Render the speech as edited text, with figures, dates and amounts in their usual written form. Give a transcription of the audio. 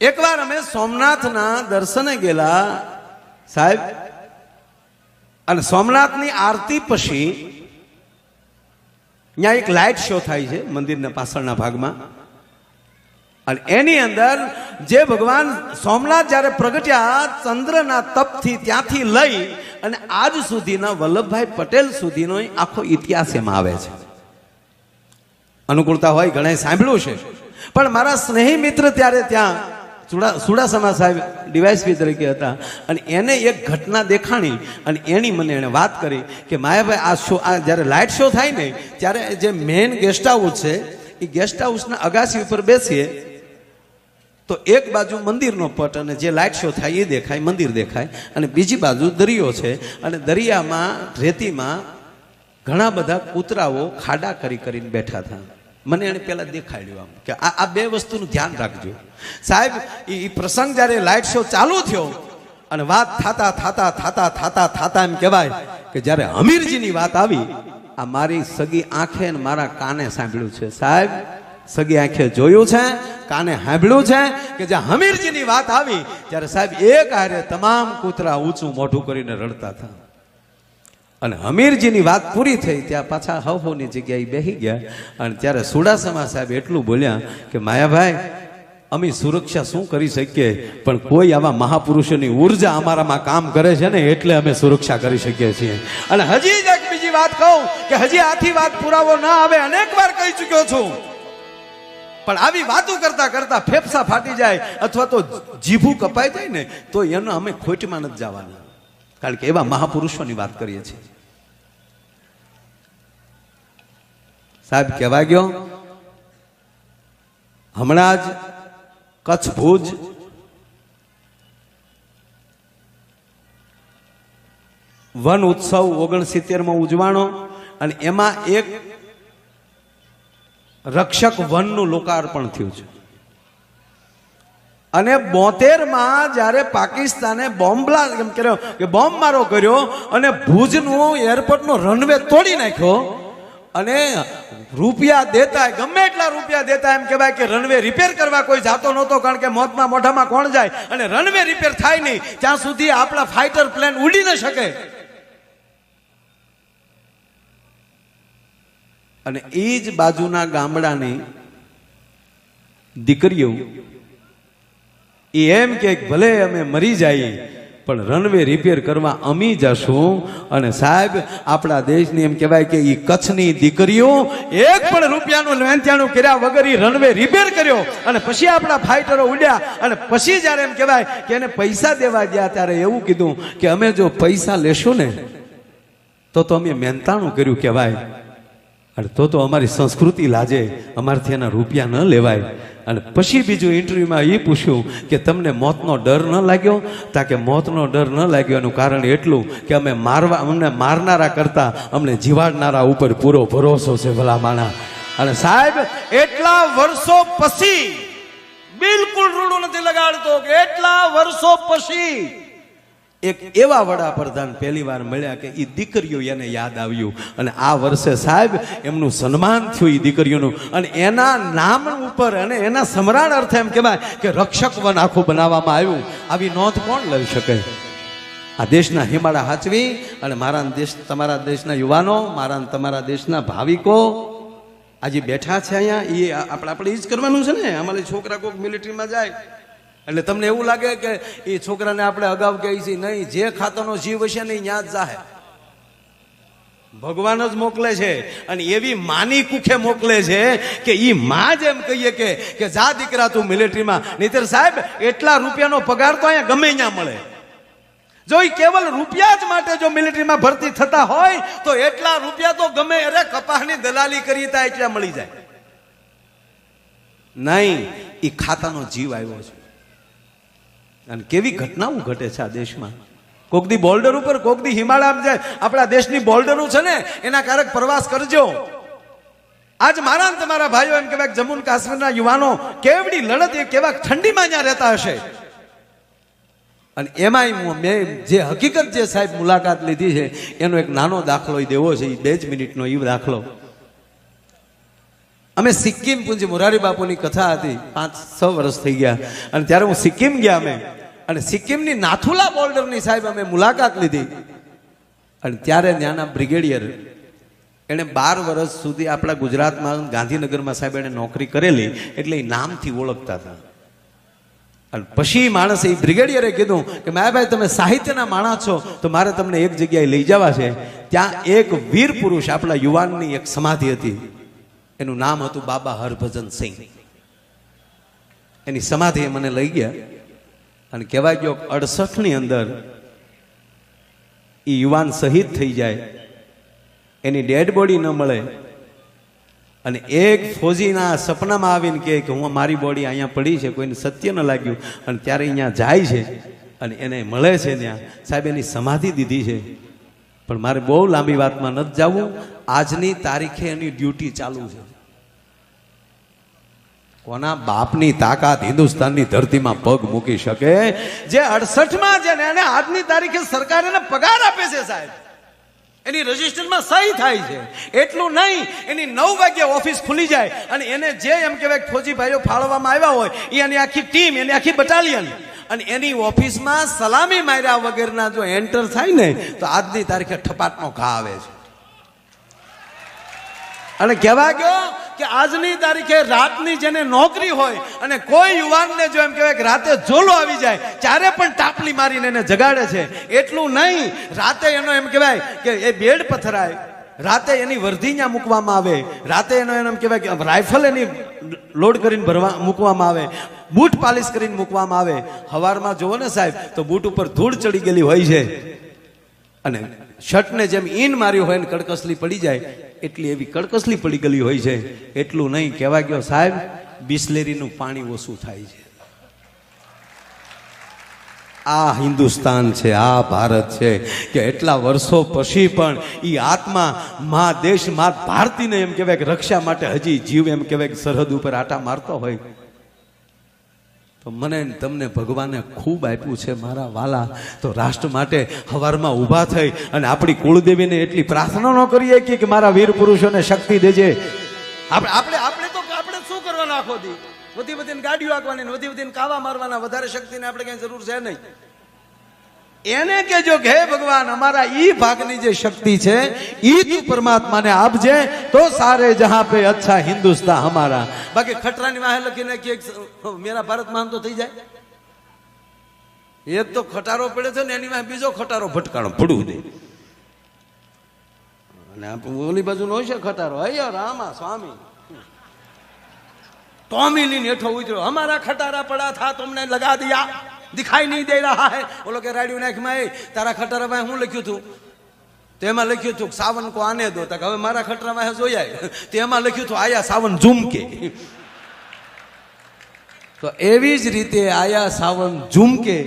એકવાર અમે સોમનાથના દર્શને ગયેલા સાહેબ, અને સોમનાથની આરતી પછી ત્યાં એક લાઇટ શો થાય છે મંદિરના પાછળના ભાગમાં, અને એની અંદર જે ભગવાન સોમનાથ જ્યારે પ્રગટ્યા ચંદ્રના તપથી ત્યાંથી લઈ અને આજ સુધીના વલ્લભભાઈ પટેલ સુધીનો આખો ઇતિહાસ એમાં આવે છે. અનુકૂળતા હોય ઘણા સાંભળ્યું છે, પણ મારા સ્નેહી મિત્ર ત્યારે ત્યાં સુડાસમા સાહેબ ડીવાયએસપી તરીકે હતા, અને એને એક ઘટના દેખાણી અને એની મને એને વાત કરી કે માયાભાઈ આ શો, આ જ્યારે લાઇટ શો થાય ને ત્યારે જે મેઇન ગેસ્ટ હાઉસ છે એ ગેસ્ટ હાઉસના અગાસી ઉપર બેસીએ તો એક બાજુ મંદિરનો પટ અને જે લાઇટ શો થાય એ દેખાય, મંદિર દેખાય, અને બીજી બાજુ દરિયો છે, અને દરિયામાં રેતીમાં ઘણા બધા કૂતરાઓ ખાડા કરીને બેઠા હતા. મને એને પેલા દેખાડ્યું આમ કે આ બે વસ્તુનું ધ્યાન રાખજો સાહેબ. એ પ્રસંગ જ્યારે લાઇટ શો ચાલુ થયો અને વાત થાતા એમ કહેવાય કે જ્યારે હમીરજીની વાત આવી, આ મારી સગી આંખે અને મારા કાને સાંભળ્યું છે સાહેબ, સગી આંખે જોયું છે, કાને સાંભળ્યું છે કે જ્યાં હમીરજીની વાત આવી ત્યારે સાહેબ એક હારે તમામ કૂતરા ઊંચું મોઢું કરીને રડતા હતા. અને હમીરજીની વાત પૂરી થઈ ત્યાં પાછા હવની જગ્યાએ બેસી ગયા, અને ત્યારે સુડાસમા સાહેબ એટલું બોલ્યા કે માયાભાઈ અમે સુરક્ષા શું કરી શકીએ, પણ કોઈ આવા મહાપુરુષોની ઉર્જા અમારામાં કામ કરે છે ને એટલે અમે સુરક્ષા કરી શકીએ છીએ. અને હજી જ એક બીજી વાત કહું કે હજી આથી વાત પુરાવો ના આવે, અનેક વાર કહી ચૂક્યો છું, પણ આવી વાતો કરતા કરતા ફેફસા ફાટી જાય અથવા તો જીભું કપાઈ જાય ને તો એનો અમે ખોટમાં નથી જવાના, કારણ કે એવા મહાપુરુષોની વાત કરીએ છીએ. સાહેબ કહેવા ગયો હમણાં જ કચ્છ ભુજ વન ઉત્સવ 69માં ઉજવાણો, અને એમાં એક રક્ષક વનનું લોકાર્પણ થયું છે. અને 72માં જ્યારે પાકિસ્તાને બોમ્બ મારો કર્યો અને ભુજનું એરપોર્ટનો રનવે તોડી નાખ્યો, અને રૂપિયા દેતા ગમે એટલા રૂપિયા દેતા એમ કહેવાય કે રનવે રિપેર કરવા કોઈ જાતો નહોતો, કારણ કે મોતના મોઢામાં કોણ જાય, અને રનવે રિપેર થાય નહીં ત્યાં સુધી આપણા ફાઇટર પ્લેન ઉડી ન શકે. અને એ જ બાજુના ગામડાની દીકરીઓ એમ કે ભલે અમે મરી જઈએ પણ રનવે રિપેર કરવા અમી જશું. અને સાહેબ આપણા દેશની એમ કહેવાય કે એ કચ્છની દીકરીઓ એક પણ રૂપિયાનું લેણત્યાણું કર્યા વગર એ રનવે રિપેર કર્યો, અને પછી આપણા ફાઇટરો ઉડ્યા, અને પછી જ્યારે એમ કહેવાય કે એને પૈસા દેવા ગયા ત્યારે એવું કીધું કે અમે જો પૈસા લેશું ને તો અમે મહેનતાણું કર્યું કહેવાય, અને તો અમારી સંસ્કૃતિ લાજે, અમારથી એના રૂપિયા ન લેવાય. અને પછી બીજું ઇન્ટરવ્યુમાં એ પૂછ્યું કે તમને મોતનો ડર ન લાગ્યો? તા કે મોતનો ડર ન લાગ્યો એનું કારણ એટલું કે અમને મારનારા કરતા અમને જીવાડનારા ઉપર પૂરો ભરોસો છે ભલા માણા. અને સાહેબ એટલા વર્ષો પછી બિલકુલ રૂડું નથી લગાડતો કે એટલા વર્ષો પછી એક એવા વડાપ્રધાન પહેલી વાર મળ્યા કે એ દીકરીઓ એને યાદ આવ્યું, અને આ વર્ષે સાહેબ એમનું સન્માન થયું એ દીકરીઓનું, અને એના નામ ઉપર અને એના સમરણ અર્થે એમ કહેવાય કે રક્ષક વન આખું બનાવવામાં આવ્યું. આવી નોંધ કોણ લઈ શકે? આ દેશના હિમાળા હાચવી, અને મારા દેશ, તમારા દેશના યુવાનો, મારા તમારા દેશના ભાવિકો આજે બેઠા છે અહીંયા, એ આપણે એ જ કરવાનું છે ને. અમારે છોકરા કોઈક મિલિટરીમાં જાય એટલે તમને એવું લાગે કે એ છોકરાને આપણે અગાઉ કહી છીએ, નહીં, જે ખાતાનો જીવ હશે ને ત્યાં જ જાહે. ભગવાન જ મોકલે છે, અને એવી માની કુખે મોકલે છે કે એ માં જ એમ કહીએ કે જા દીકરા તું મિલિટરીમાં, નહીતર સાહેબ એટલા રૂપિયાનો પગાર તો અહીંયા ગમે ત્યાં મળે. જો એ કેવલ રૂપિયા જ માટે જો મિલિટરીમાં ભરતી થતા હોય તો એટલા રૂપિયા તો ગમે અરે કપાસની દલાલી કરી તા એટલા મળી જાય. નહીં, એ ખાતાનો જીવ આવ્યો છે. અને કેવી ઘટનાઓ ઘટે છે આ દેશમાં. કોક દી બોર્ડર ઉપર, કોક દી હિમાલયમાં જાય, આપણા દેશની બોર્ડરો છે ને એના કારક પ્રવાસ કરજો. આજ મારા તમારા ભાઈઓ એમ કહેવાય જમ્મુ કાશ્મીરના યુવાનો કેવડી લડત, એ કેવા ઠંડીમાં ત્યાં રહેતા હશે. અને એમાંય મેં જે હકીકત જે સાહેબ મુલાકાત લીધી છે એનો એક નાનો દાખલો દેવો છે, 2 જ મિનિટનો એ દાખલો. અમે સિક્કિમ પૂંજી મોરારી બાપુની કથા હતી, 5-6 વર્ષ થઈ ગયા, અને ત્યારે હું સિક્કિમ ગયા અમે, અને સિક્કિમની નાથુલા બોર્ડરની સાહેબ અમે મુલાકાત લીધી, અને ત્યારે ત્યાંના બ્રિગેડિયર એણે 12 વર્ષ સુધી આપણા ગુજરાતમાં ગાંધીનગરમાં સાહેબ એણે નોકરી કરેલી, એટલે એ નામથી ઓળખતા હતા. અને પછી માણસે એ બ્રિગેડિયરે કીધું કે માયાભાઈ તમે સાહિત્યના માણસ છો તો મારે તમને એક જગ્યાએ લઈ જવા છે. ત્યાં એક વીર પુરુષ આપણા યુવાનની એક સમાધિ હતી, એનું નામ હતું બાબા હરભજન સિંહ. એની સમાધિ મને લઈ ગયા, અને કહેવાય ગયો 68ની અંદર એ યુવાન શહીદ થઈ જાય, એની ડેડ બોડી ન મળે, અને એક ફોજીના સપનામાં આવીને કહે કે હું મારી બોડી અહીંયા પડી છે, કોઈને સત્ય ન લાગ્યું, અને ત્યારે અહીંયા જાય છે અને એને મળે છે ત્યાં સાહેબ એની સમાધિ દીધી છે. પણ મારે બહુ લાંબી વાતમાં નથી જવું, આજની તારીખે એની ડ્યુટી ચાલુ છે. કોના બાપની તાકાત હિન્દુસ્તાનની ધરતીમાં પગ મૂકી શકે? જે 68માં છે ને એને આજની તારીખે સરકાર એને પગાર આપે છે સાહેબ, એની રજિસ્ટરમાં સહી થાય છે. એટલું નહીં, એની 9 વાગ્યે ઓફિસ ખુલી જાય, અને એને જે એમ કહેવાય ફોજી ભાઈઓ ફાળવવામાં આવ્યા હોય એ એની આખી ટીમ, એની આખી બટાલિયન, અને એની ઓફિસમાં સલામી માર્યા વગરના જો એન્ટર થાય ને તો આજની તારીખે ઠપાટનો ઘા આવે છે. અને કહેવા ગયો કે આજની તારીખે રાતની જેને નોકરી હોય અને કોઈ યુવાનને જો એમ કહેવાય કે રાતે ઝોલો આવી જાય ત્યારે પણ ટાપલી મારીને એને જગાડે છે. એટલું નહીં, રાતે એનો એમ કહેવાય કે એ બેડ પથરાય, રાતે એની વર્ધી ત્યાં મૂકવામાં આવે, રાતે એનો એમ કહેવાય કે રાઇફલ એની લોડ કરીને ભરવા મૂકવામાં આવે, બૂટ પાલિશ કરીને મૂકવામાં આવે. સવારમાં જુઓ ને સાહેબ તો બૂટ ઉપર ધૂળ ચડી ગયેલી હોય છે, અને શર્ટને જેમ ઈન માર્યું હોય ને કડકસલી પડી જાય એટલી એવી કડકસલી પડી ગયેલી હોય છે. એટલું નહીં, કહેવા ગયો સાહેબ બિસ્લેરીનું પાણી ઓછું થાય છે. આ હિન્દુસ્તાન છે, આ ભારત છે કે એટલા વર્ષો પછી પણ એ આત્મા મા દેશ મા ભારતીને એમ કહેવાય કે રક્ષા માટે હજી જીવ એમ કહેવાય કે સરહદ ઉપર આટા મારતો હોય. તો મને તમને ભગવાને ખૂબ આપ્યું છે મારા વાલા. તો રાષ્ટ્ર માટે સવારમાં ઊભા થઈ અને આપણી કુળદેવીને એટલી પ્રાર્થના ન કરીએ કે મારા વીર પુરુષોને શક્તિ દેજે. આપણે શું કરવાના આખો દી? વધી વધીને ગાડીઓ આંકવાની, વધી વધીને કાવા મારવાના, વધારે શક્તિને આપણે કઈ જરૂર છે નહીં. એને કહેજો કે હે ભગવાન અમારા ઈ ભાગની જે શક્તિ છે ઈ તું પરમાત્માને આપજે, તો સારે જહાં પે અચ્છા હિન્દુસ્તાન હમારા. બાકી ખટરાની વાહે લખીને કે મેરા ભારત મહાન તો થઈ જાય. એક તો ખટારો પડે છે ને એની વાહે બીજો ખટારો ભટકાણો પડવું દે, અને ઓલી બાજુ નો છે ખટારો હૈયો રામા સ્વામી ટોમી હેઠો ઉતર્યો, હમારા ખટારા પડા થા तुमने लगा दिया दिखाई नहीं दे रहा है. બોલો કે રાડિયો નાખમાં તારા ખટારામાં હું લખ્યું હતું? તેમાં લખ્યું હતું સાવન કો આને દો. તક હવે મારા ખટરામાં જોયા તેમાં લખ્યું હતું આયા સાવન ઝુમકે. તો એવી જ રીતે આયા સાવન ઝુમકે